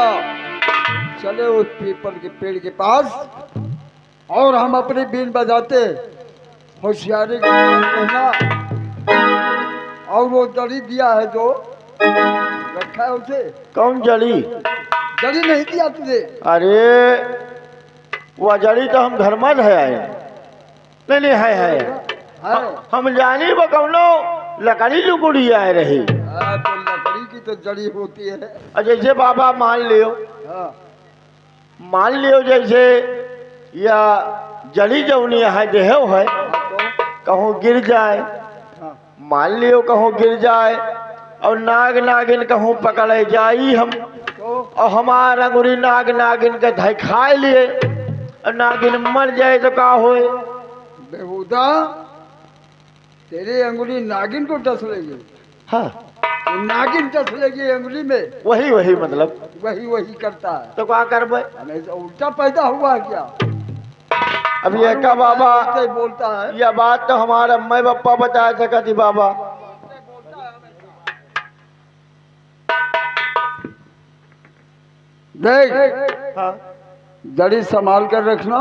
बेटा, चले उस पीपल के पेड़ के पास और हम अपनी बीन बजाते होशियारी के साथ रहना। और वो जड़ी दिया है जो रखा है उसे। कौन जड़ी? जड़ी नहीं दिया तुझे? अरे वह जड़ी तो हम घर में है आए। नहीं नहीं है हम जानी वो कौनो लकड़ी लुकड़ी आए रही। तो लकड़ी की तो जड़ी होती है। जैसे बाबा मान लियो, मान लियो जैसे या जड़ी जौनी है देहो है, कहूँ गिर जाए, मान लियो कहूँ गिर जाए और नाग नागिन कहूँ पकड़े जाई हम, और हमारा अंगुरी नाग नागिन के धै खाए लिए और नागिन मर जाए तो का होए? बेहुदा, तेरी अंगुली नागिन को डस लेगी। हाँ, तो नागिन डस लेगी अंगुली में। वही मतलब वही करता है। तो क्या करबे? हमें उल्टा पैदा हुआ क्या? अब ये का बाबा बोलता है। यह बात तो हमारा मैं बापा बता सका थी बाबा। देख, हाँ जड़ी संभाल कर रखना,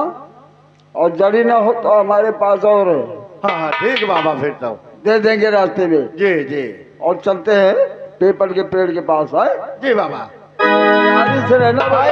और जड़ी ना हो तो हमारे पास और है। हाँ हाँ ठीक बाबा, फिर तो दे देंगे रास्ते में। जी जी। और चलते हैं पीपल के पेड़ के पास है। जी बाबा। तैयारी से रहना भाई।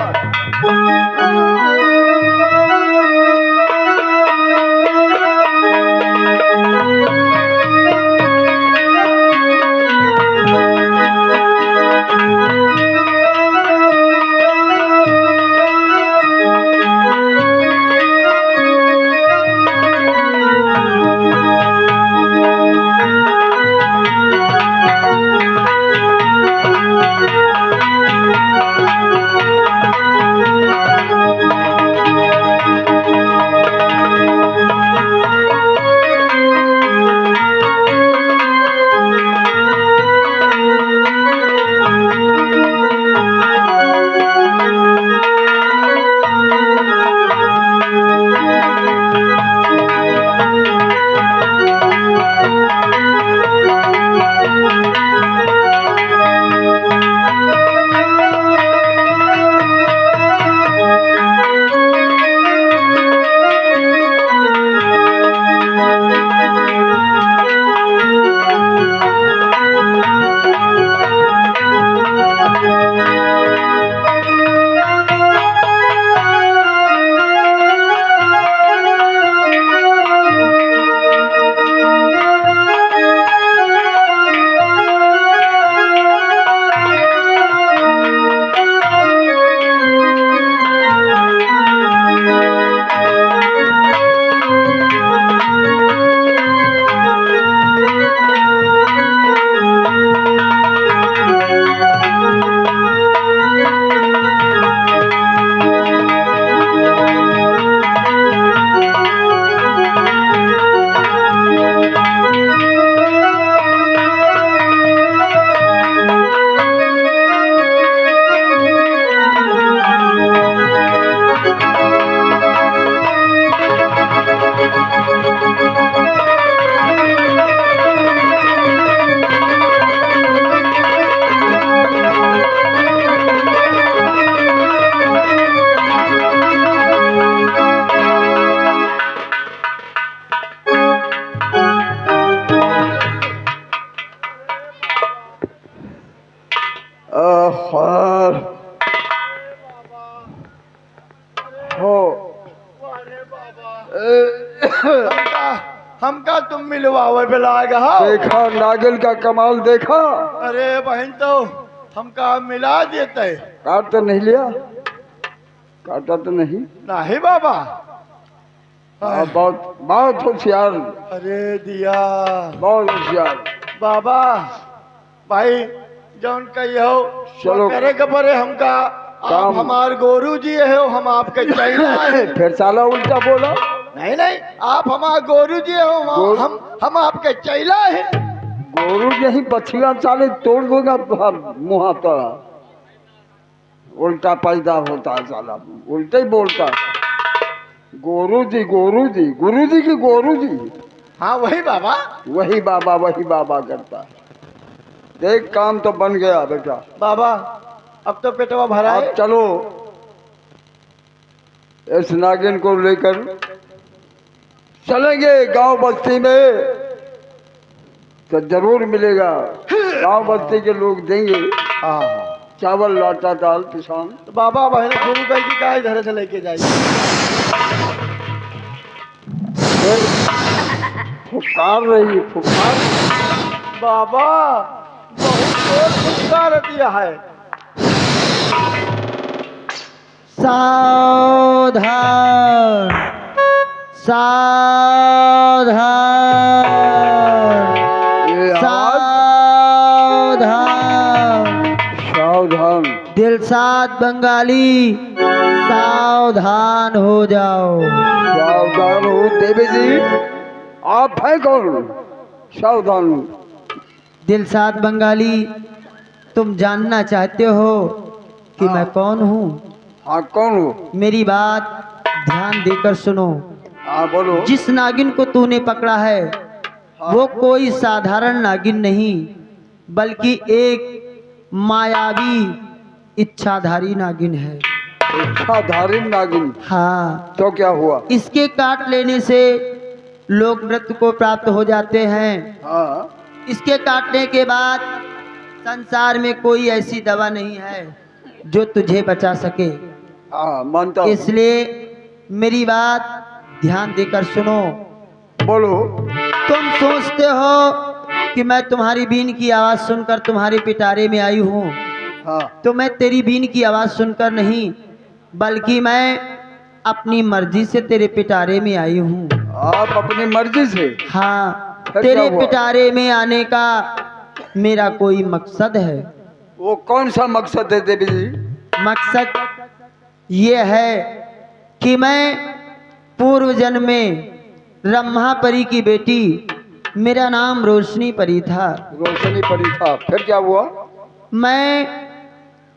हमका तुम मिलवावे बेलागा। देखा नागिन का कमाल देखा। अरे बहन तो हमका मिला देते। काट तो नहीं लिया? काटा तो नहीं? नहीं बाबा। बहुत बहुत होशियार। अरे दिया बहुत होशियार बाबा। भाई जौन कहियो चलो करे के परे हमका। आप हमार गोरू जी हो, हम आपके चैला है। फिर साला उल्टा बोला। नहीं नहीं, आप हमारे गोरू जी हो, हम आपके चैला है। गोरू यही बछिया चाले तोड़ दूंगा मुहा तो। उल्टा पैदा होता है साला, उल्टा ही बोलता है। गोरू जी गुरु जी की गोरू जी। हाँ वही बाबा, वही बाबा करता है। देख काम तो बन गया बेटा। बाबा अब तो पेटवा भरा आप है। चलो इस नागिन को लेकर चलेंगे गांव बस्ती में, तो जरूर मिलेगा। गांव बस्ती के लोग देंगे हाँ चावल, लाटा, दाल, पिसान। तो बाबा बहन गुरु कह की का इधर से लेके जाइए। फिर फुकार रही, फुकार। बाबा बहुत जोर फुटकार दिया है। सावधान सावधान ये आज सावधान सावधान। दिलसाद बंगाली सावधान हो जाओ। सावधान हो देवी जी। आप हैं कौन? सावधान। दिलसाद बंगाली, तुम जानना चाहते हो कि मैं कौन हूँ? हाँ, कौन हो? मेरी बात ध्यान देकर सुनो। हाँ, बोलो। जिस नागिन को तूने पकड़ा है वो कोई साधारण नागिन नहीं, बल्कि एक मायावी इच्छाधारी नागिन है। इच्छाधारी नागिन। हाँ, तो क्या हुआ? इसके काट लेने से लोग मृत्यु को प्राप्त हो जाते हैं। हाँ, इसके काटने के बाद संसार में कोई ऐसी दवा नहीं है जो तुझे बचा सके। हाँ, मानता हूँ। इसलिए मेरी बात ध्यान देकर सुनो। बोलो। तुम सोचते हो कि मैं तुम्हारी बीन की आवाज सुनकर तुम्हारे पिटारे में आई हूँ, हाँ, तो मैं तेरी बीन की आवाज सुनकर नहीं, बल्कि मैं अपनी मर्जी से तेरे पिटारे में आई हूँ। आप अपनी मर्जी से? हाँ, फिर तेरे क्या हुआ? पिटारे में आने का मेरा कोई मकसद है। वो कौन सा मकसद है देवी जी? मकसद ये है कि मैं पूर्व जन्म में ब्रह्मा परी की बेटी, मेरा नाम रोशनी परी था। रोशनी परी था। फिर क्या हुआ? मैं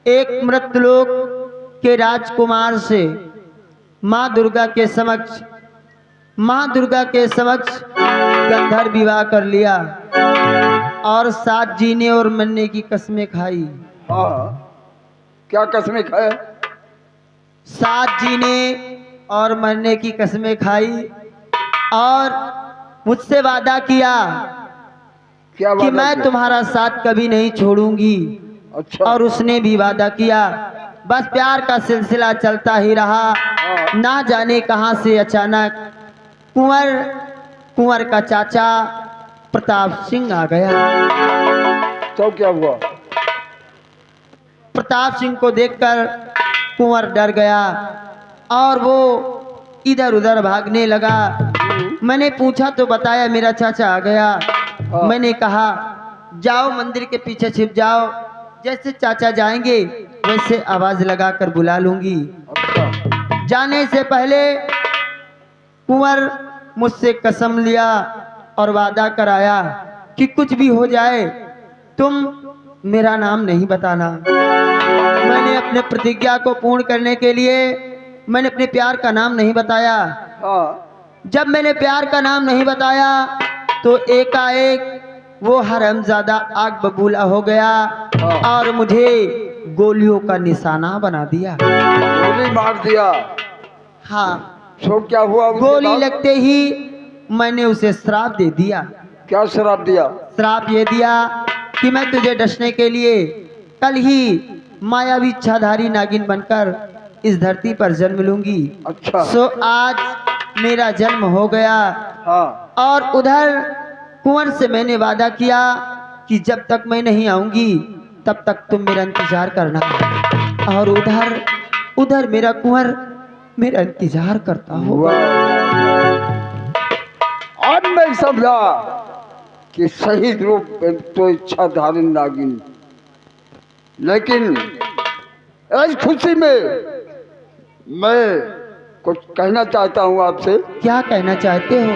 एक मृतलोक के राजकुमार से माँ दुर्गा के समक्ष गंधर्व विवाह कर लिया और साथ जीने और मरने की कस्में खाई। हाँ, क्या कसमें खाए? साथ जीने और मरने की कस्में खाई और मुझसे वादा किया क्या कि वादा मैं किया? तुम्हारा साथ कभी नहीं छोड़ूंगी। अच्छा। और उसने भी वादा किया। बस प्यार का सिलसिला चलता ही रहा। हाँ। ना जाने कहां से अचानक कुंवर का चाचा प्रताप सिंह आ गया। तो क्या हुआ? प्रताप सिंह को देखकर कुंवर डर गया और वो इधर उधर भागने लगा। मैंने पूछा तो बताया मेरा चाचा आ गया। हाँ। मैंने कहा जाओ मंदिर के पीछे छिप जाओ, जैसे चाचा जाएंगे वैसे आवाज लगाकर बुला लूंगी। अच्छा। जाने से पहले कुंवर मुझसे कसम लिया और वादा कराया कि कुछ भी हो जाए तुम मेरा नाम नहीं बताना। मैंने अपने प्रतिज्ञा को पूर्ण करने के लिए मैंने अपने प्यार का नाम नहीं बताया। हाँ, जब मैंने प्यार का नाम नहीं बताया तो एकाएक वो हरामजादा आग बबूला हो गया और मुझे गोलियों का निशाना बना दिया। गोली मार दिया। हाँ, तो क्या हुआ उसके गोली बाद? लगते ही मैंने उसे श्राप दे दिया। क्या शराब दिया? श्राप ये दिया कि मैं तुझे डसने के लिए कल ही मायावी इच्छाधारी नागिन बनकर इस धरती पर जन्म लूंगी। अच्छा। सो आज मेरा जन्म हो गया। हाँ, और उधर कुंवर से मैंने वादा किया कि जब तक मैं नहीं आऊंगी तब तक तुम मेरा इंतजार करना। और उधर मेरा कुंवर मेरा इंतजार करता होगा। आज मैं समझा कि सही रूप में तो इच्छाधारी नागिन, लेकिन इस खुशी में मैं कुछ कहना चाहता हूँ आपसे। क्या कहना चाहते हो?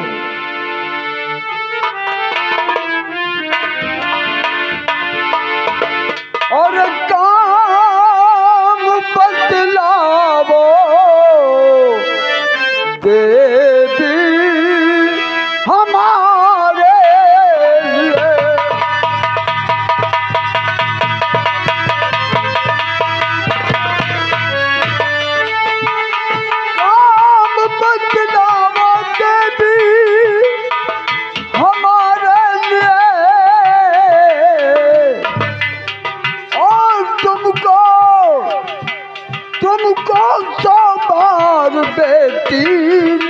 और काम बतलावो देवी हमारे लिए। और बेटी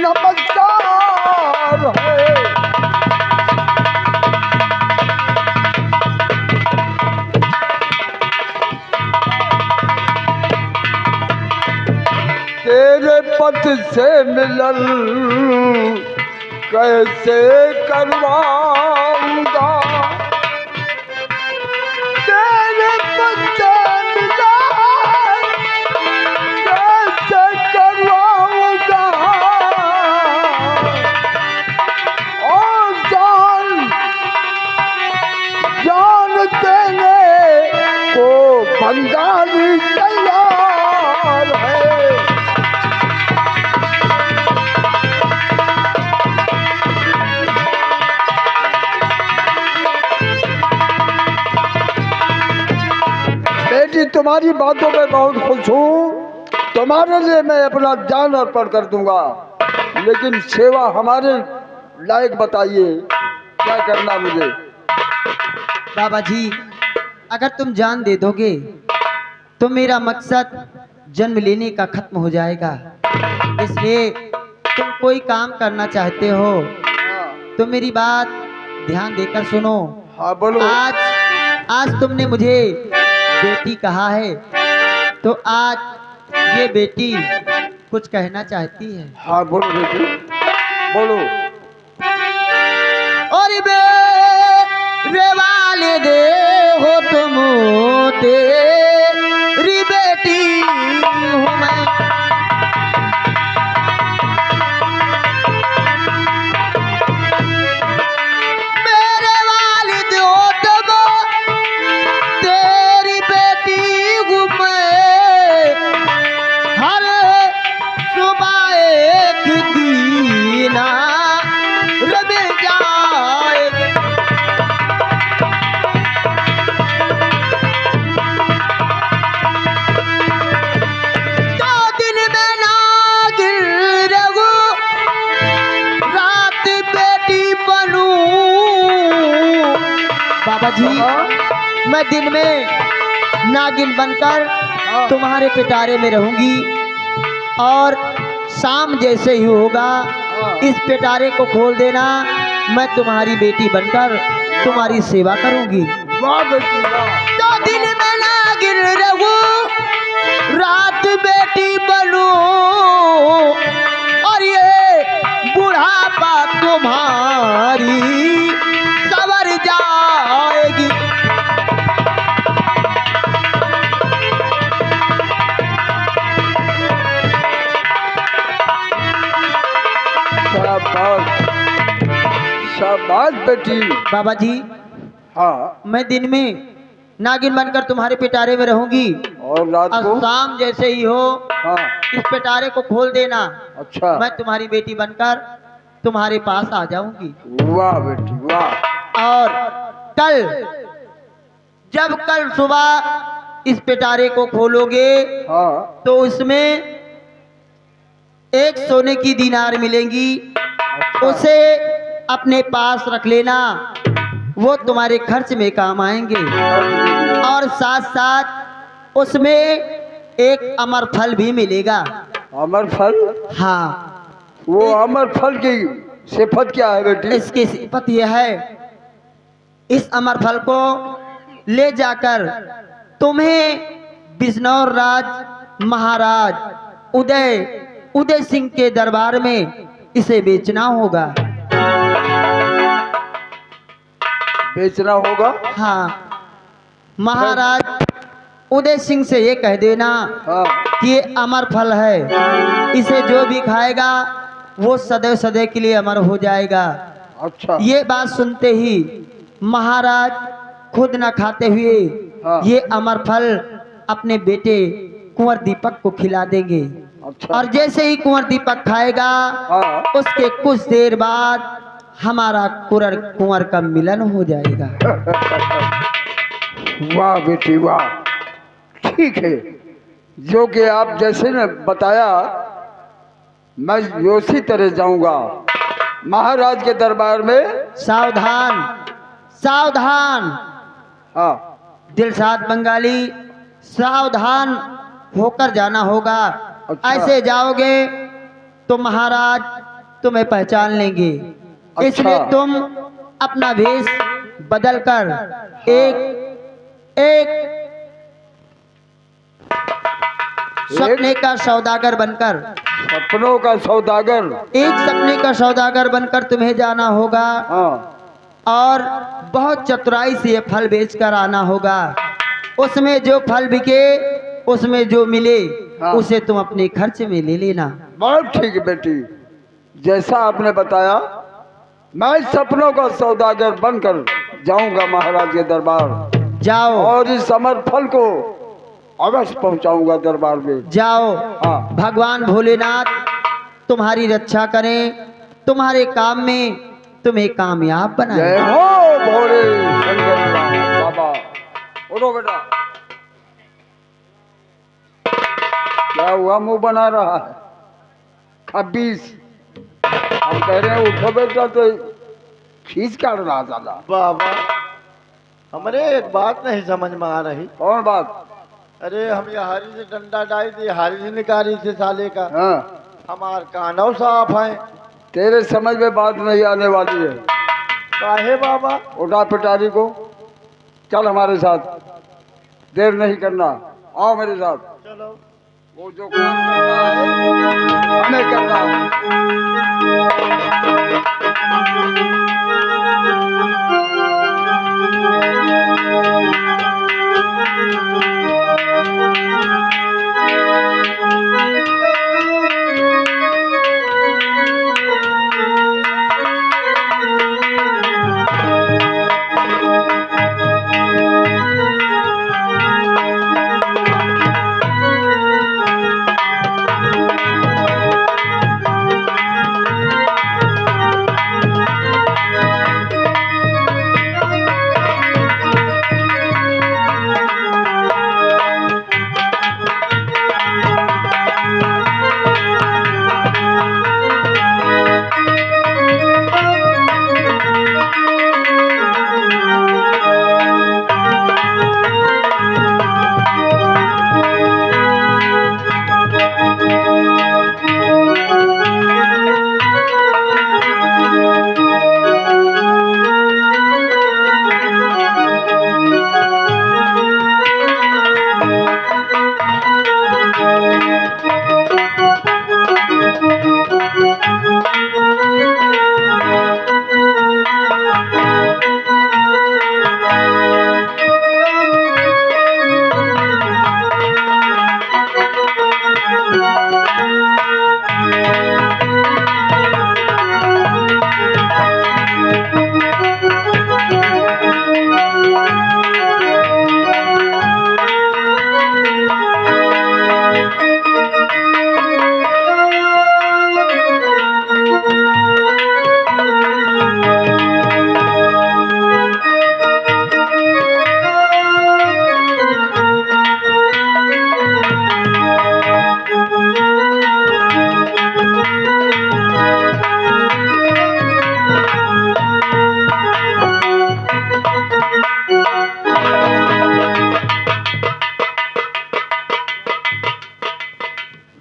नमस्कार है। तेरे पद से मिलन कैसे करवाऊंगा, तेरे पद से मिलन कैसे करवाऊंगा। और जान देने को बंगाली तैयार है। बेटी, तुम्हारी बातों में बहुत खुश हूँ। तुम्हारे लिए मैं अपना जान अर्पण कर दूंगा, लेकिन सेवा हमारे लायक बताइए, क्या करना मुझे? बाबा जी, अगर तुम जान दे दोगे तो मेरा मकसद जन्म लेने का खत्म हो जाएगा। इसलिए तुम कोई काम करना चाहते हो तो मेरी बात ध्यान देकर सुनो। हाँ बोलो। आज तुमने मुझे बेटी कहा है, तो आज ये बेटी कुछ कहना चाहती है। हाँ बोलो बेटी, बोलो। और रे वाले दे हो तुम, तेरी बेटी हूँ मैं। मेरे वालिद हो तुम, तेरी बेटी हूँ मैं। हर सुबह एक दीना रब जाए। दो दिन में ना गिर रहूं, रात बेटी बनूं। बाबा जी, मैं दिन में नागिन बनकर तुम्हारे पिटारे में रहूंगी, और शाम जैसे ही होगा इस पिटारे को खोल देना। मैं तुम्हारी बेटी बनकर तुम्हारी सेवा करूंगी। वाह बेटी वाह। तो दिन में नागिन रहूं, रात बेटी बनूं, और ये बुढ़ापा तुम्हारी सवर जाएगी। शाबाश शाबाश बेटी। बाबा जी, हाँ, मैं दिन में नागिन बनकर तुम्हारे पिटारे में रहूंगी, और रात और को? शाम जैसे ही हो हाँ, इस पिटारे को खोल देना। अच्छा। मैं तुम्हारी बेटी बनकर तुम्हारे पास आ जाऊंगी। वाह बेटी वाह। और कल सुबह इस पिटारे को खोलोगे हाँ, तो उसमें एक सोने की दीनार मिलेंगी। उसे अपने पास रख लेना, वो तुम्हारे खर्च में काम आएंगे। और साथ साथ उसमें एक अमर फल भी मिलेगा। अमर फल? हाँ, वो अमर फल की सिफत क्या है बेटी? इसकी सिफत यह है, इस अमर फल को ले जाकर तुम्हें बिजनौर राज महाराज उदय सिंह के दरबार में इसे बेचना होगा। बेचना होगा? हाँ, महाराज उदय सिंह से ये कह देना हाँ, कि ये अमर फल है, इसे जो भी खाएगा वो सदैव सदैव के लिए अमर हो जाएगा। अच्छा। ये बात सुनते ही महाराज खुद न खाते हुए हाँ। ये अमर फल अपने बेटे कुंवर दीपक को खिला देंगे। अच्छा। और जैसे ही कुंवर दीपक खाएगा, हाँ। उसके कुछ देर बाद हमारा कुंवर का मिलन हो जाएगा। वाह बेटी वाह, ठीक है, जो कि आप जैसे ने बताया मैं उसी तरह जाऊंगा महाराज के दरबार में। सावधान सावधान, हाँ, दिलशाद बंगाली, सावधान होकर जाना होगा। अच्छा। ऐसे जाओगे तो महाराज तुम्हें पहचान लेंगे। अच्छा। इसलिए तुम अपना वेश बदलकर एक सपने का सौदागर बनकर सपनों का सौदागर। एक सपने का सौदागर बनकर तुम्हें जाना होगा हाँ। और बहुत चतुराई से ये फल बेचकर आना होगा। उसमें जो फल बिके, उसमें जो मिले, हाँ। उसे तुम अपने खर्च में ले लेना। बहुत ठीक है बेटी, जैसा आपने बताया मैं सपनों का सौदागर बनकर जाऊंगा महाराज के दरबार जाओ और इस अमर फल को अवश्य पहुंचाऊंगा दरबार में। जाओ। हाँ। भगवान भोलेनाथ तुम्हारी रक्षा करें, तुम्हारे काम में तुम्हें कामयाब जय बनाए। हो भोले शंकर बाबा। उठो बेटा। क्या हुआ, मुंह बना रहा है? खबीस। हम कह रहे हैं उठो बेटा तो खींच काट रहा था। बाबा हमरे एक बात नहीं समझ में आ रही। कौन बात? अरे हम ये हारी से डंडा डाई थी, हारी से निकारी से साले का। हाँ, हमार कानव साफ है। तेरे समझ में बात नहीं आने वाली है। काहे बाबा? उठा पिटारी को, चल हमारे साथ, देर नहीं करना, आओ मेरे साथ। चलो। वो जो काम करना है हमें करना है।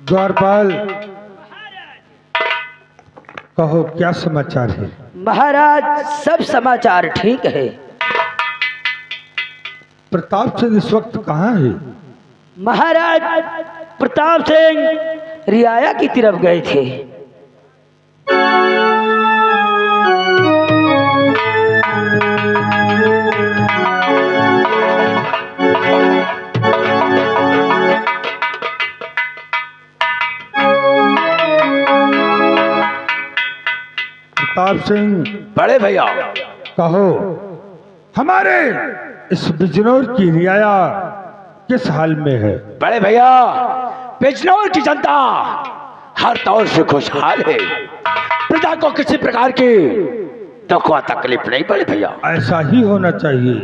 द्वारपाल, कहो क्या समाचार है? महाराज सब समाचार ठीक है। प्रताप सिंह इस वक्त कहाँ है? महाराज प्रताप सिंह रियाया की तरफ गए थे। प्रताप सिंह, बड़े भैया कहो हमारे इस बिजनौर की रियाया किस हाल में है? बड़े भैया बिजनौर की जनता हर तौर से खुशहाल है। प्रजा को किसी प्रकार की दुख व तकलीफ नहीं बड़े भैया। ऐसा ही होना चाहिए।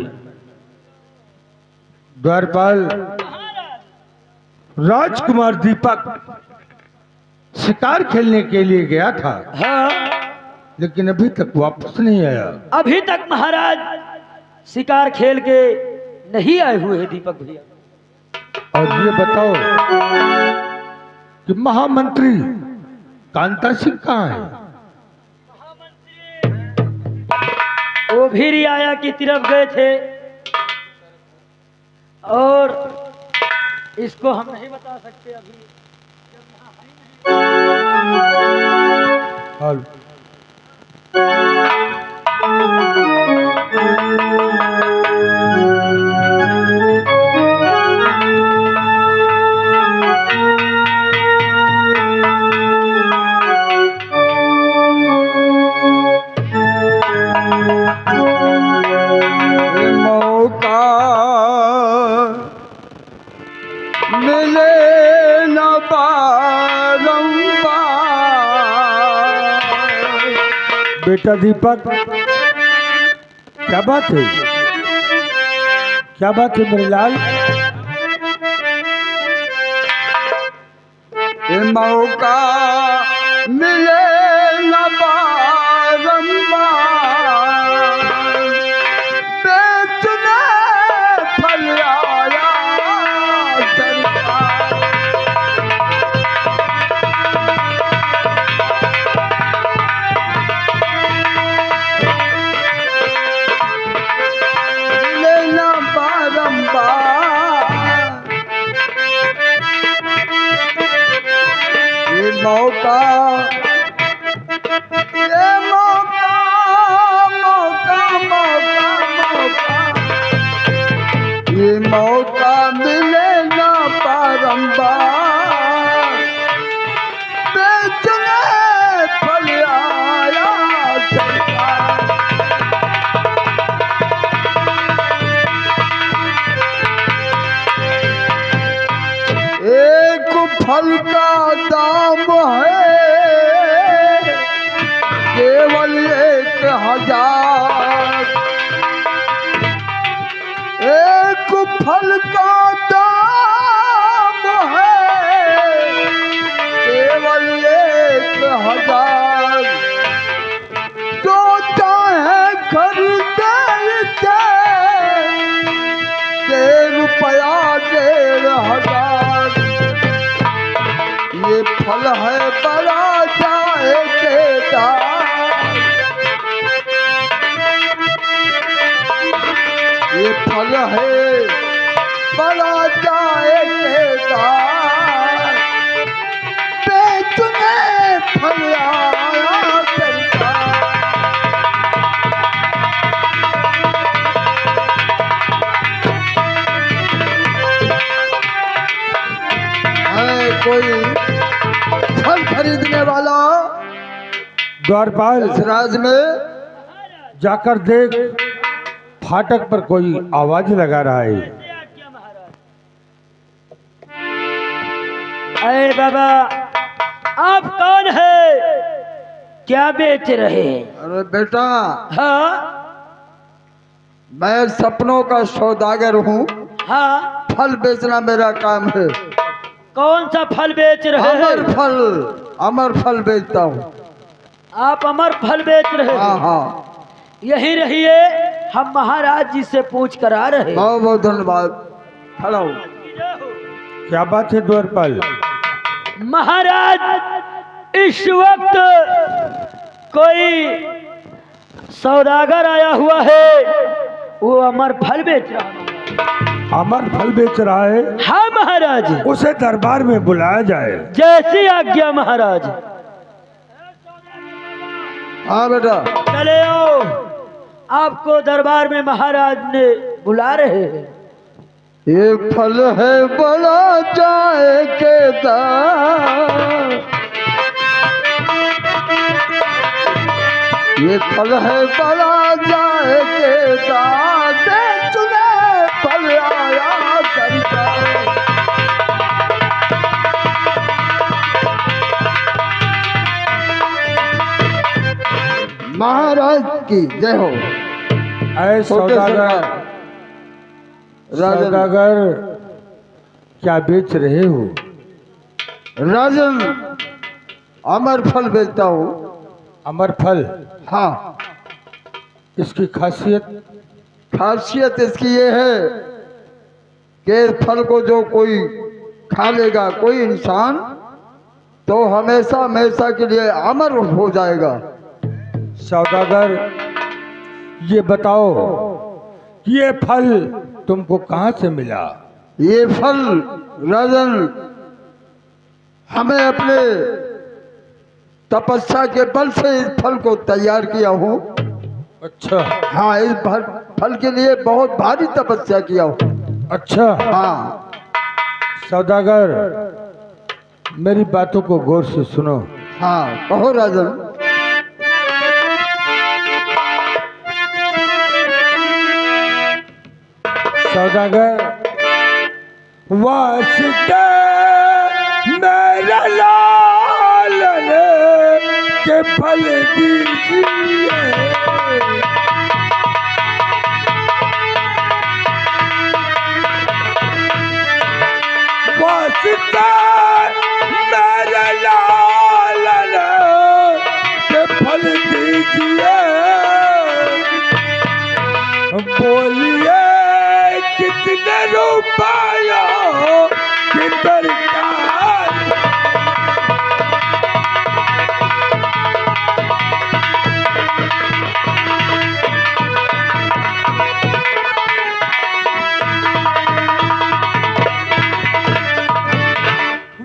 द्वारपाल, राजकुमार दीपक शिकार खेलने के लिए गया था, हाँ लेकिन अभी तक वापस नहीं आया। अभी तक महाराज शिकार खेल के नहीं आए हुए हैं दीपक भैया। और ये बताओ कि महामंत्री कांता सिंह कहाँ है? वो भी रियाया की तरफ गए थे और इसको हम नहीं बता सकते अभी। और ये मौका मिले न बारंबार। बेटा दीपक, क्या बात है? क्या बात है मेरे लाल? ये मौका मिले न बारंबार। बेचने फल आया सरकार। मिले न बारंबार। ये मौका मौका मौका मौका ये मौका मिले ना बारंबार। बेचने फल आया सरकार। एक फल का दाम है केवल 1000। एक फल का दाम है केवल 1000। जो चाहे खरीदे इसे रुपया 1500। ये फल है बड़ा जायकेदार। ये फल है बड़ा जायकेदार। बेचने फल आया सरकार। है कोई फल खरीदने वाला द्वारपाल, इस राज में? जाकर देख, फाटक पर कोई आवाज लगा रहा है। अरे बाबा, आप कौन है? क्या बेच रहे हैं? अरे बेटा, हाँ मैं सपनों का सौदागर हूँ। हाँ, फल बेचना मेरा काम है। कौन सा फल बेच रहे अमर हैं? फल, अमर फल बेचता हूँ। आप अमर फल बेच रहे हाँ हैं? हाँ, यही रहिए, हम महाराज जी से पूछ कर आ रहे हैं। बहुत बहुत धन्यवाद। खड़ा हूँ। क्या बात है द्वारपाल? महाराज, इस वक्त कोई सौदागर आया हुआ है, वो अमर फल बेच रहा है। अमर फल बेच रहा है? हाँ महाराज। उसे दरबार में बुलाया जाए। जैसी आज्ञा महाराज। हाँ बेटा, चले आओ, आपको दरबार में महाराज ने बुला रहे हैं। ये फल है बड़ा जायकेदार। ये फल है बड़ा जायकेदार। बेचने फल आया सरकार। महाराज की जय हो। ऐ सौदागर, राजन, सौदागर क्या बेच रहे हो? राजन, अमर फल बेचता हूँ। अमर फल? हाँ, इसकी खासियत? खासियत इसकी ये है कि इस फल को जो कोई खा लेगा, कोई इंसान, तो हमेशा हमेशा के लिए अमर हो जाएगा। सौदागर, ये बताओ कि ये फल तुमको कहाँ से मिला? ये फल राजन हमें अपने तपस्या के बल से इस फल को तैयार किया हूँ। अच्छा हाँ, इस फल के लिए बहुत भारी तपस्या किया हूँ। अच्छा। हाँ सौदागर, मेरी बातों को गौर से सुनो। हाँ, कहो राजन। सौदागर, वास्ते मेरा लालन के फल दीजिए, वास्ते मेरा लालन के फल दीजिए, बोलिए कितने रुपयों की दरकार?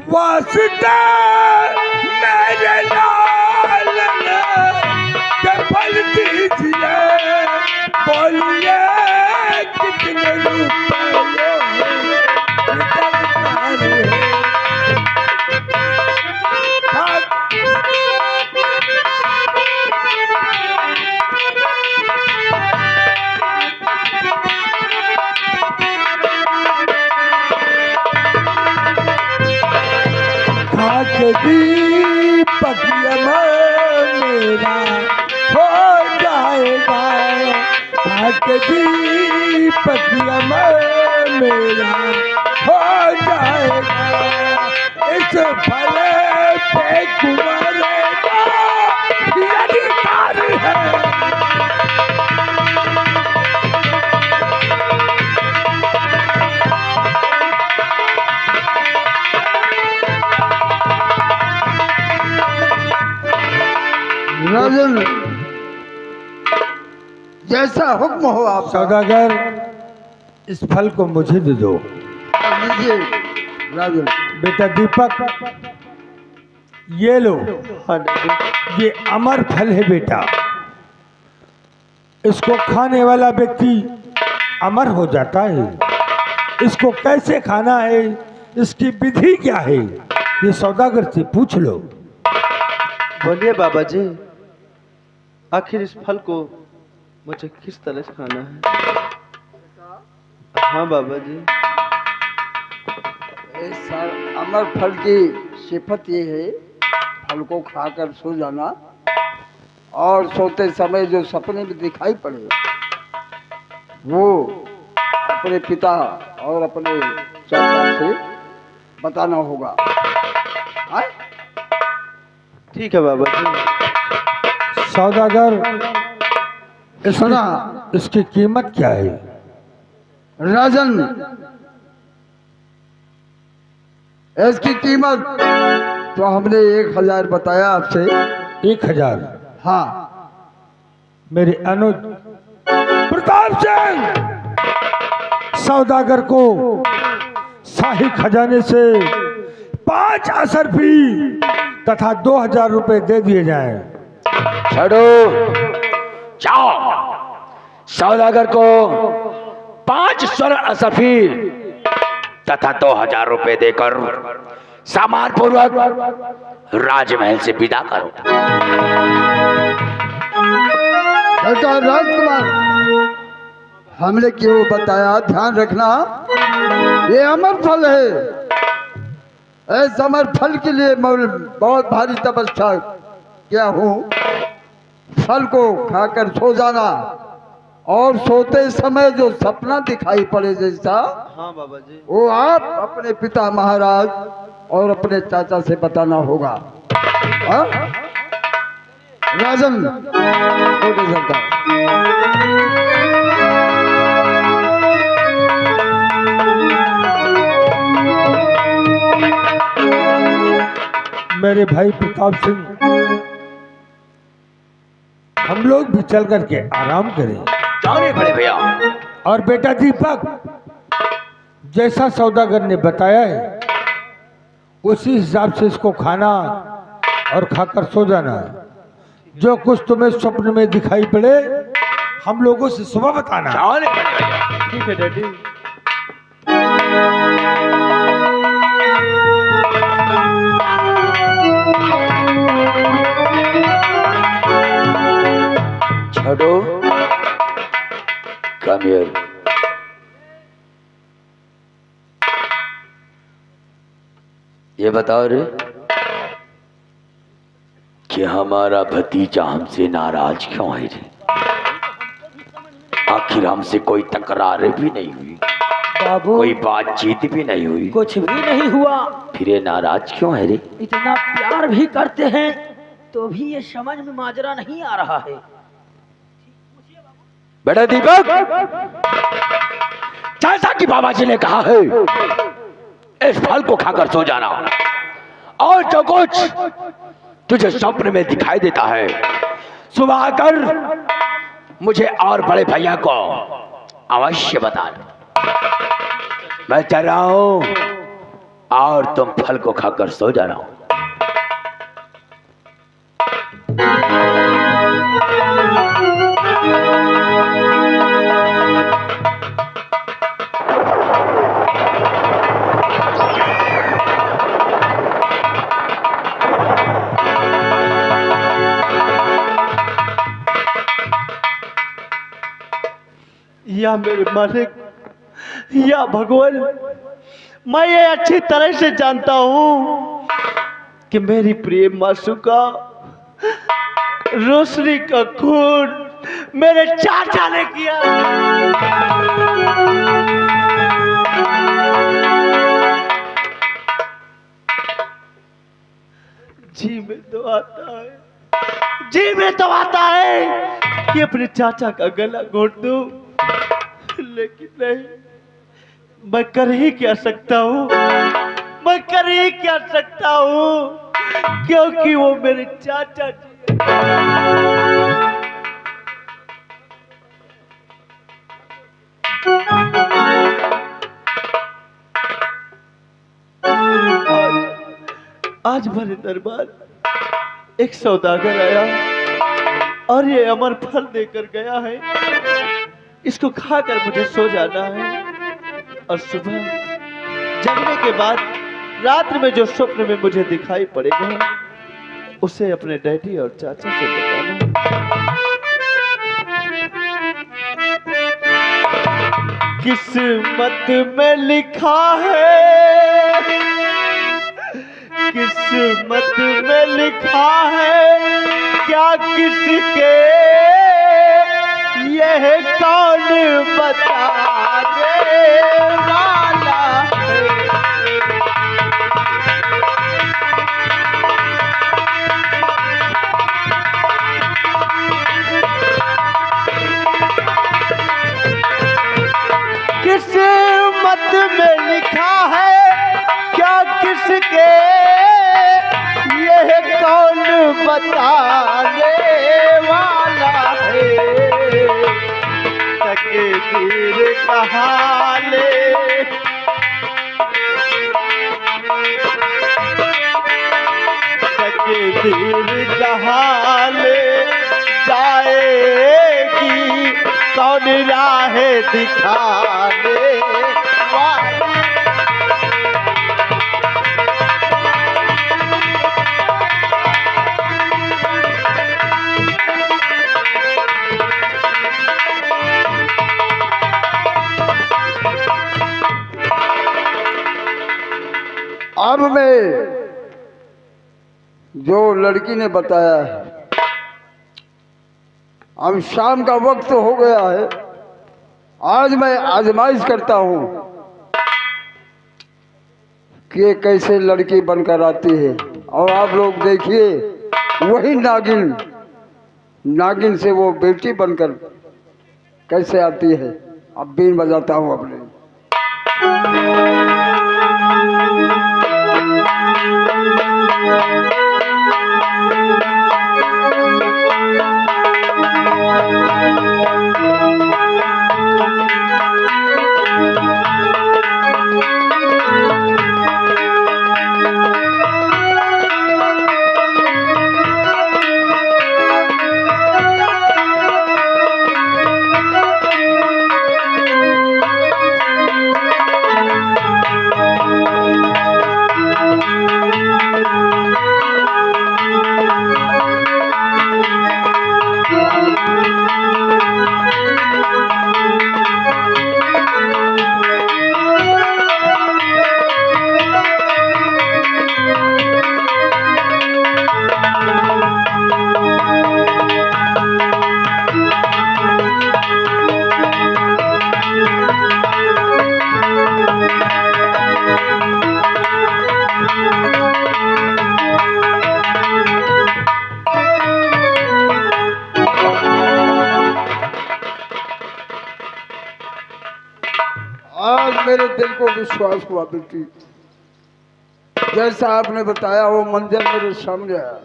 वास्ते मेरे लालन के फल दीजिए, बोलिए कितने रुपयों की दरकार है? खाक दीपक मेरा हो जाएगा, खाक दीपक मेरा हो जाएगा, इस फल पे कुंवर का अधिकार है। राजन, जैसा हुक्म हो आपका। सौदागर, इस फल को मुझे दे दो। लीजिए राजन। बेटा दीपक, ये लो, हाँ दादी। ये अमर फल है बेटा। इसको खाने वाला व्यक्ति अमर हो जाता है। इसको कैसे खाना है, इसकी विधि क्या है, ये सौदागर से पूछ लो। बोलिए बाबा जी, आखिर इस फल को मुझे किस तरह से खाना है? हाँ बाबा जी। इस अमर फल की सिफत ये है, फल को खाकर सो जाना और सोते समय जो सपने में दिखाई पड़े वो अपने पिता और अपने चाचा से बताना होगा। आए? ठीक है बाबा जी। सौदागर, सुना इसकी कीमत क्या है? राजन, इसकी कीमत तो हमने 1000 बताया आपसे। 1000? हाँ। मेरे अनुज प्रताप सिंह सौदागर को शाही खजाने से 5 असरफी तथा 2000 रुपए दे दिए जाएं। छड़ो, जाओ सौदागर को 5 स्वर्ण असफी तथा 2000 रुपए देकर सामान पूर्वक राजमहल से विदा करो। बेटा राजकुमार, हमने क्यों बताया, ध्यान रखना, ये अमर फल है। इस अमर फल के लिए मैं बहुत भारी तपस्या किया हूँ। फल को खाकर सो जाना और सोते समय जो सपना दिखाई पड़े जैसा, हाँ बाबा जी। वो आप अपने पिता महाराज और अपने चाचा से बताना होगा। हाँ? राजन, छोटे सरकार। मेरे भाई प्रताप सिंह, हम लोग भी चल करके आराम करें। जाओ बड़े भैया। और बेटा दीपक, जैसा सौदागर ने बताया है उसी हिसाब से इसको खाना और खाकर सो जाना। जो कुछ तुम्हें स्वप्न में दिखाई पड़े हम लोगों से सुबह बताना। ठीक है डैडी। छोड़ो, कम हियर। ये बताओ रे कि हमारा भतीजा हमसे नाराज क्यों है रे? आखिर हमसे कोई तकरार भी नहीं हुई, बाबू कोई बातचीत भी नहीं हुई, कुछ भी नहीं हुआ। फिर ये नाराज क्यों है रे? इतना प्यार भी करते हैं तो भी ये समझ में माजरा नहीं आ रहा है। बेटा दीपक, जैसा कि बाबा जी ने कहा है इस फल को खाकर सो जाना, और जो कुछ तुझे स्वप्न में दिखाई देता है सुबह आकर मुझे और बड़े भैया को अवश्य बताना। मैं चल रहा हूं और तुम फल को खाकर सो जाना। या मेरे मालिक, या भगवान, मैं ये अच्छी तरह से जानता हूँ कि मेरी प्रिय मासूका रोशनी का खून मेरे चाचा ने किया। जी में तो आता है, जी में तो आता है कि अपने चाचा का गला घोट दूं, लेकिन नहीं, मैं कर ही क्या सकता हूँ, मैं कर ही क्या सकता हूँ, क्योंकि वो मेरे चाचा जी आज मेरे दरबार एक सौदागर आया और ये अमर फल देकर गया है। इसको खाकर मुझे सो जाना है और सुबह जगने के बाद रात्रि में जो स्वप्न में मुझे दिखाई पड़ेगा उसे अपने डैडी और चाचा से बताना। किस्मत में लिखा है, किस्मत में लिखा है, क्या किसके यह कौन बताने वाला है। किस्मत में लिखा है, क्या किसके यह कौन बताने वाला है। तकदीर का हाले, तकदीर का हाले, जाएगी कौन राह दिखाने वाला। अब मैं जो लड़की ने बताया है, अब शाम का वक्त हो गया है, आज मैं आजमाइश करता हूँ कि ये कैसे लड़की बनकर आती है। और आप लोग देखिए, वही नागिन, नागिन से वो बेटी बनकर कैसे आती है। अब बीन बजाता हूँ अपने। आज मेरे दिल को विश्वास हुआ बेटी, जैसा आपने बताया वो मंदिर मेरे सामने आया।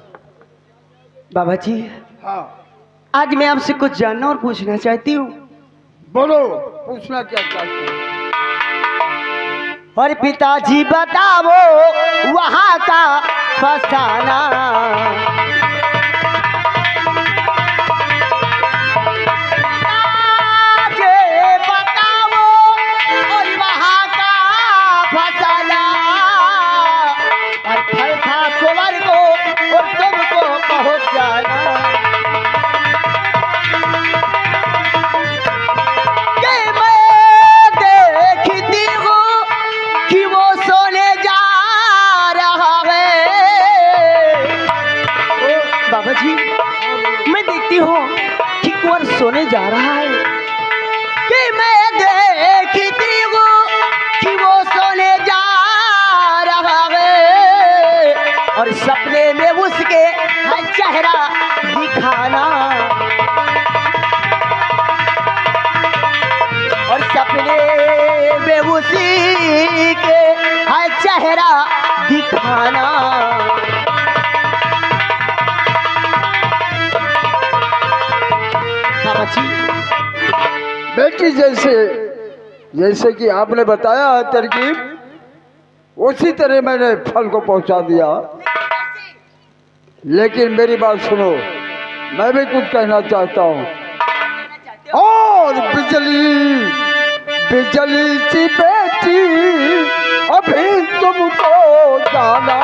बाबा जी, हाँ आज मैं आपसे कुछ जानना और पूछना चाहती हूँ। बोलो, पूछना क्या चाहते हो? और पिताजी बताओ वहाँ का फसाना। पिताजी बताओ और वहाँ का फसाना। और फल था कुंवर को और तुमको पहुँच जाना। बाबा जी, मैं देखती हूँ कि कुंवर सोने जा रहा है, कि मैं देखती हूँ कि वो सोने जा रहा है, और सपने में उसके है चेहरा दिखाना। और सपने में उसी के है चेहरा दिखाना। बेटी, जैसे कि आपने बताया है तरकीब, उसी तरह मैंने फल को पहुंचा दिया। लेकिन मेरी बात सुनो, मैं भी कुछ कहना चाहता हूँ। और बिजली बिजली सी बेटी अभी तुमको जाना,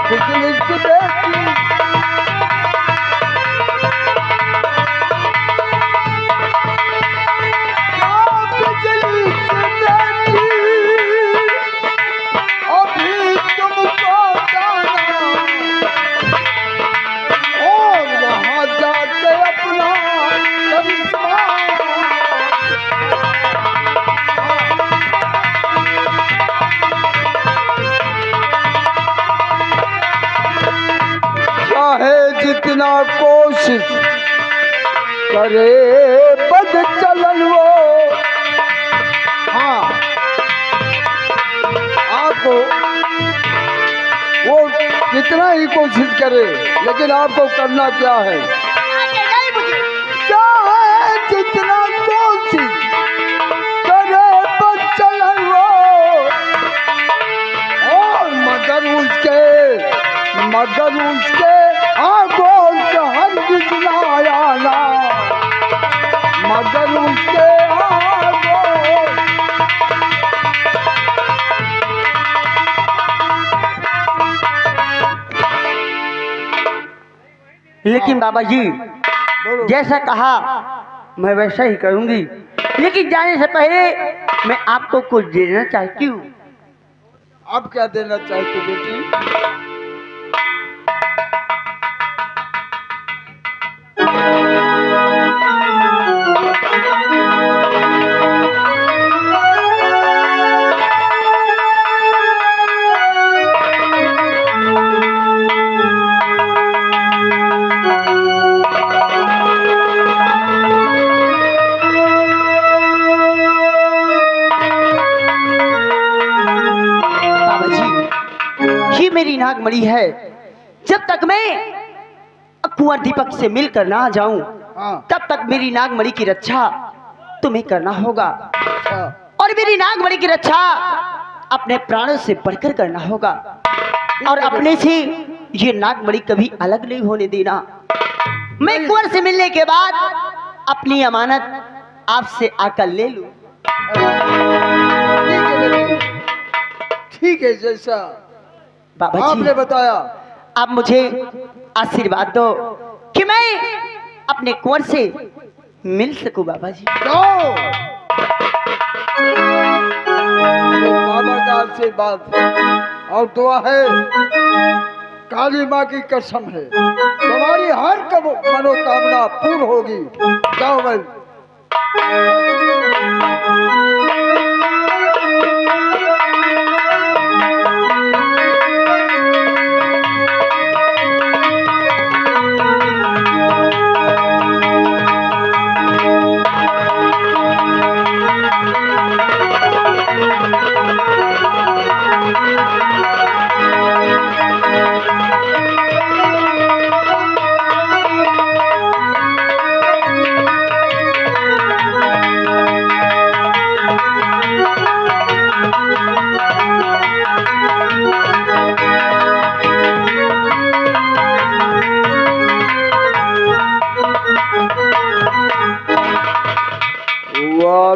बिजली सी बेटी। जितना कोशिश करे बद चलन वो, हाँ आपको वो कितना ही कोशिश करे, लेकिन आपको करना क्या है? क्या है जितना कोशिश करे बद चलन वो, और मगर उसके आंखों से हरगिज़ ना आना, मगर उसके आंखों। लेकिन बाबा जी, जैसा कहा मैं वैसा ही करूंगी, लेकिन जाने से पहले मैं आपको कुछ देना चाहती हूँ। आप क्या देना चाहते हो बेटी? नागमणि है, जब तक मैं कुंवर दीपक से मिलकर ना जाऊं हाँ तब तक मेरी नागमणि की रक्षा तुम्हें करना होगा, अच्छा और मेरी नागमणि की रक्षा अपने प्राणों से बढ़कर करना होगा, और अपने से ये नागमणि कभी अलग नहीं होने देना। मैं कुंवर से मिलने के बाद अपनी अमानत आपसे आकर ले लूं। ठीक है बेटी, ठीक है जैसा बाबा जी, आपने बताया। आप मुझे आशीर्वाद दो कि मैं अपने कुंवर से मिल सकूं। बाबा जी, जाओ, ये बाबा का आशीर्वाद और दुआ है, काली माँ की कसम है, तुम्हारी हर मनोकामना पूर्ण होगी। जाओ भाई।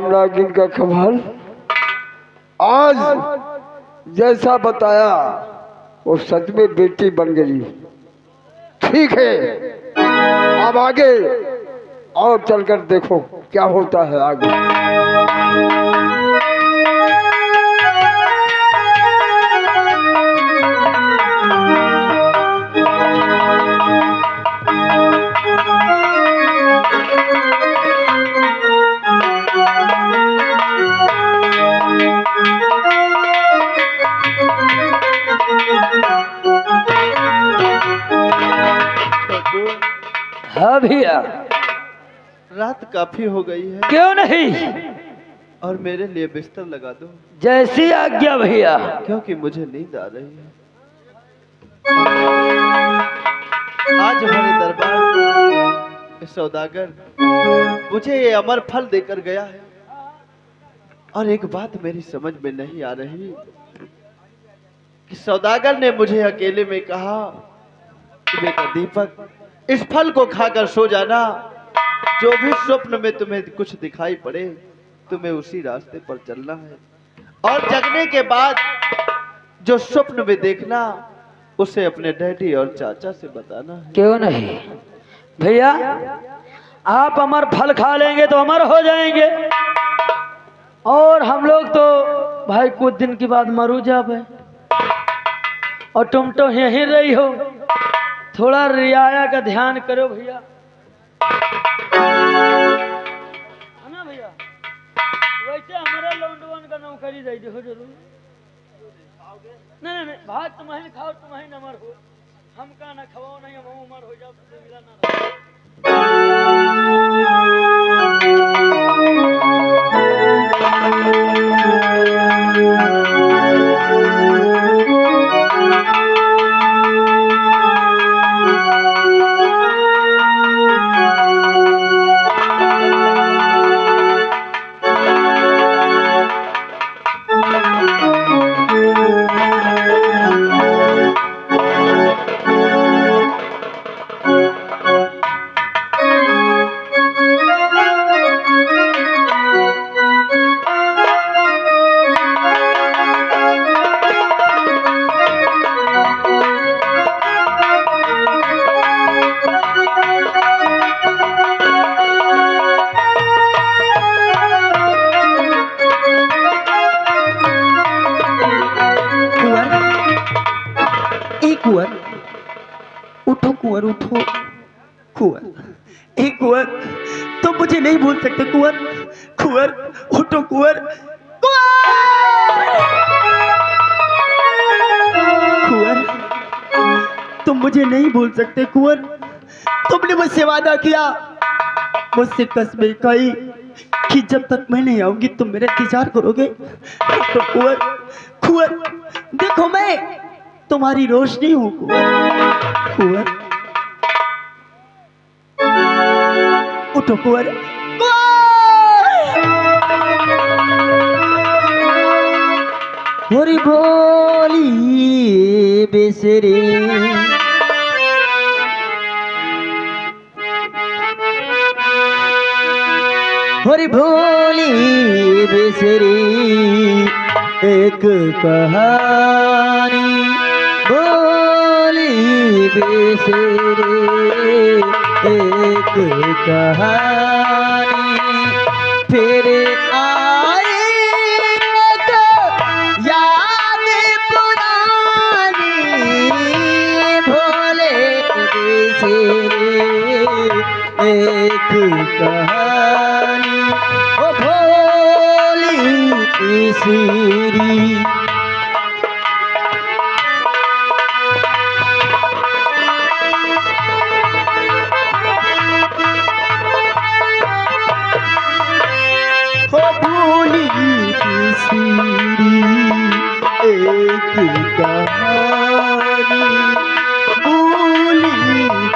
नागिन का कमाल, आज जैसा बताया वो सच में बेटी बन गई। ठीक है, अब आगे और चलकर देखो क्या होता है आगे। हाँ भैया, रात काफी हो गई है क्यों नहीं, और मेरे लिए बिस्तर लगा दो, जैसी आज्ञा भैया। क्योंकि मुझे नींद आ रही है। आज हमारे दरबार सौदागर मुझे ये अमर फल देकर गया है, और एक बात मेरी समझ में नहीं आ रही कि सौदागर ने मुझे अकेले में कहा कि बेटा दीपक, इस फल को खाकर सो जाना, जो भी स्वप्न में तुम्हें कुछ दिखाई पड़े तुम्हें उसी रास्ते पर चलना है, और जगने के बाद जो स्वप्न में देखना उसे अपने डैडी और चाचा से बताना है। क्यों नहीं भैया, आप अमर फल खा लेंगे तो अमर हो जाएंगे, और हम लोग तो भाई कुछ दिन के बाद मरू जाए, और तुम तो यहीं रही हो। थोड़ा रियाया का ध्यान करो भैया, है ना भैया। वैसे हमारा लौंडवन का नौकरी दे दो जरूर। नहीं नहीं भात तुम्हारी खाओ, तुम्हारी नमर हो, हम का ना खवाओ नहीं, हम उमर हो जाओ तो मिला ना। कुंवर, उठो कुंवर, उठो कुंवर, एक कुंवर, तुम मुझे नहीं भूल सकते कुंवर, कुंवर उठो कुंवर, कुंवर, तुम मुझे नहीं भूल सकते कुंवर, तुमने मुझसे वादा किया, मुझसे कसमें खाई कि जब तक मैं नहीं आऊंगी तुम मेरा इंतजार करोगे। तो कुंवर, कुंवर देखो, मैं तुम्हारी रोशनी हूँ कुंवर। कुंवर उठो कुंवर। होरी बोली बेसरे होरी भोली बेसरी एक कहानी बोली बेसरी एक कहानी फिर आई एक याद पुरानी भोले बेसरी एक कहानी ओ भोली बेसरी। ओ भोली बेसरी एक कहानी भोली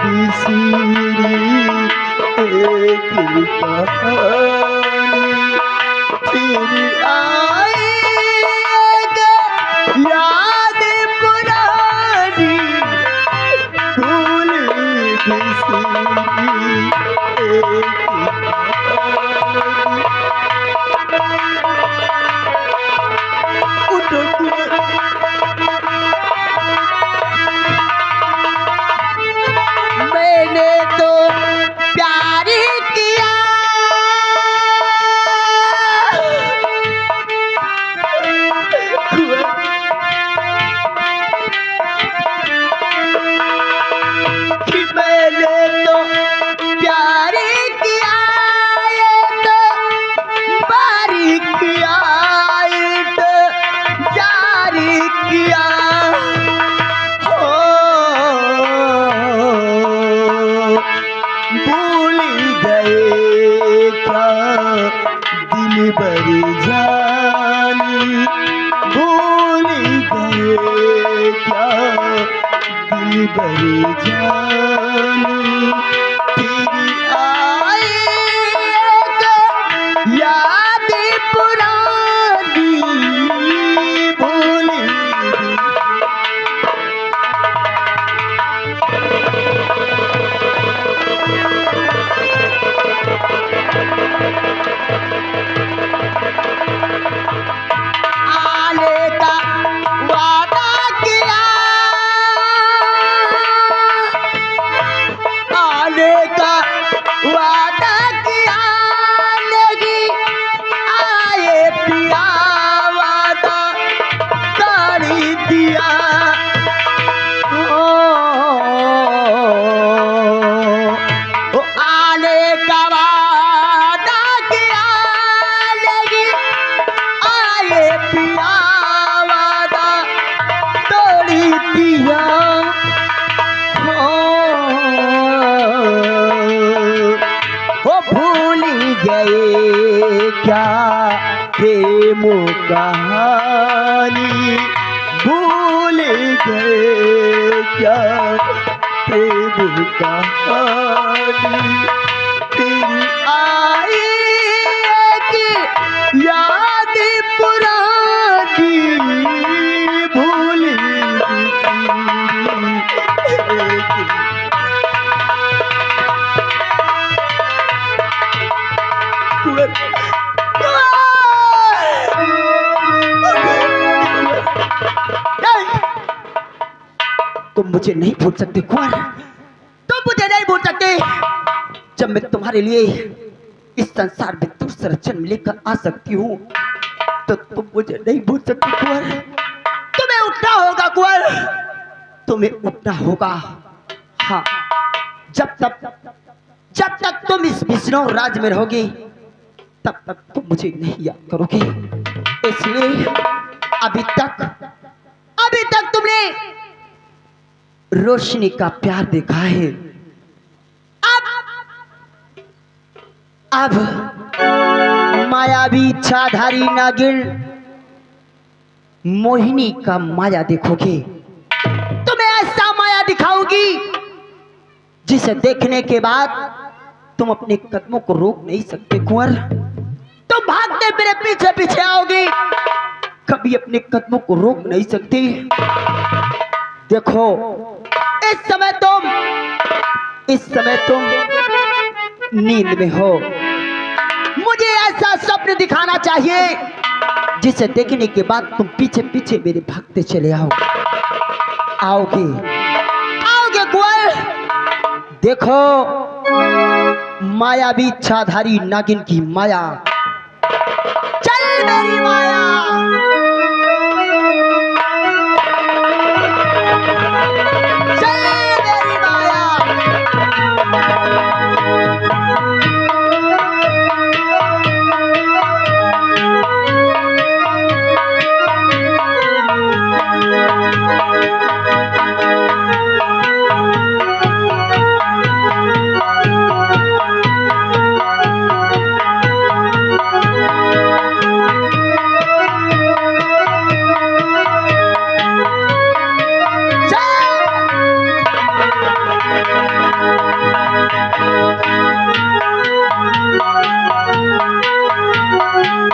बेसरी एक कहानी फिर आएगा याद पुरानी भूल बिसरी एक कहानी। उठो मैंने तो प्यार किया कि मैंने तो प्यार किया ये तो बारी किया ये तो जारी किया भूल गए क्या दिल बड़ी जानी भूल गए क्या दिल बड़ी जानी फिर आएगा याद पुरानी भूल आने का वादा किया आने का वादा किया नहीं आए पिया वादा कर दिया ओ आने का वादा किया नहीं आए पिया वादा तोड़ी दिया ओ भूल गए क्या प्रेम कहानी भूल गए क्या प्रेम कहानी फिर आई एक याद पुरानी भूल तुम मुझे नहीं भूल सकते कुंवर तुम मुझे नहीं भूल सकते जब मैं तुम्हारे लिए इस संसार में दूसरा जन्म लेकर आ सकती हूँ तो तुम मुझे नहीं भूल सकते कुंवर तुम्हें उठना होगा कुंवर तुम्हें उठना होगा। हाँ जब तक तुम इस विष्णु राज में रहोगे तब तक तुम मुझे नहीं याद करोगे इसलिए अभी तक तुमने रोशनी का प्यार देखा है अब मायावी इच्छाधारी नागिन मोहिनी का माया देखोगे जिसे देखने के बाद तुम अपने कदमों को रोक नहीं सकते कुंवर। तुम भागते मेरे पीछे पीछे आओगी, कभी अपने कदमों को रोक नहीं सकती। देखो इस समय तुम नींद में हो। मुझे ऐसा स्वप्न दिखाना चाहिए जिसे देखने के बाद तुम पीछे पीछे मेरे भागते चले आओगे कुंवर। देखो मायावी इच्छाधारी नागिन की माया, चल मेरी माया। चल मेरी माया।